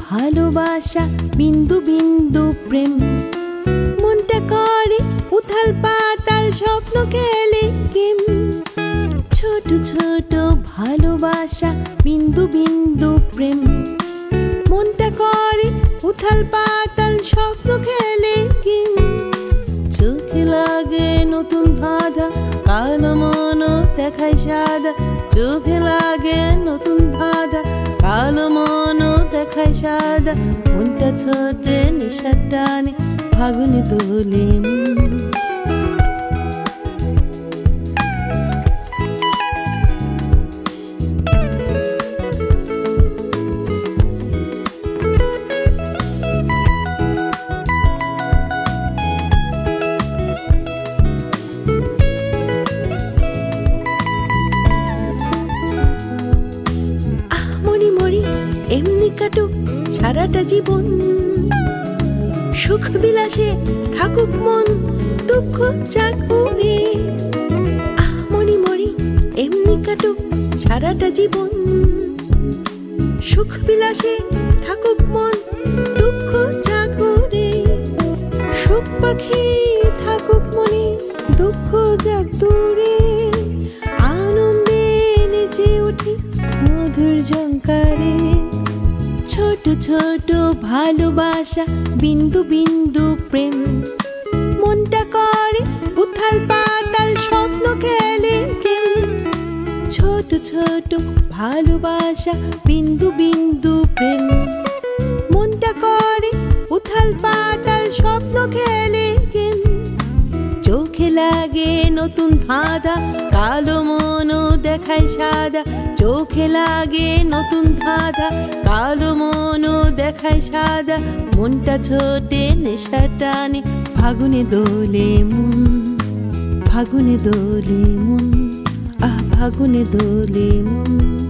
ভালোবাসা বিন্দু বিন্দু প্রেম মনটা করে উথাল পাতাল স্বপ্ন খেলে গেম ছোট ছোট ভালোবাসা বিন্দু বিন্দু প্রেম মনটা করে উথাল পাতাল স্বপ্ন খেলে গেম চোখে লাগে নতুন ধাঁধা কালো মন দেখায় সাদা চোখে লাগে নতুন ধাঁধা কালো মন দেখায় সাদা মনটা ছোটে নেশার টানে ফাগুনে দোলে এমনি কাটুক সারাটা জীবন সুখ বিলাসে থাকুক মন দুঃখ যাক উড়ে মরি মরি এমনি কাটুক সারাটা জীবন সুখ বিলাসে থাকুক মন দুঃখ যাক উড়ে সুখ পাখি থাকুক মনে দুঃখ যাক দূরে আনন্দে নেচে উঠি মধুর ঝংকারে ছোট ছোট ভালোবাসা বিন্দু বিন্দু প্রেম মনটা করে উথাল পাতাল স্বপ্ন খেলে গেম ছোট ছোট ভালোবাসা বিন্দু বিন্দু প্রেম মনটা করে উথাল পাতাল স্বপ্ন খেলে গেম চোখে লাগে নতুন ধাঁধা কালো মন দেখায় সাদা চোখে লাগে নতুন ধাঁধা কালো মন দেখায় সাদা মনটা ছোটে নেশার টানে ফাগুনে দোলে মন ফাগুনে দোলে মন ফাগুনে দোলে মন।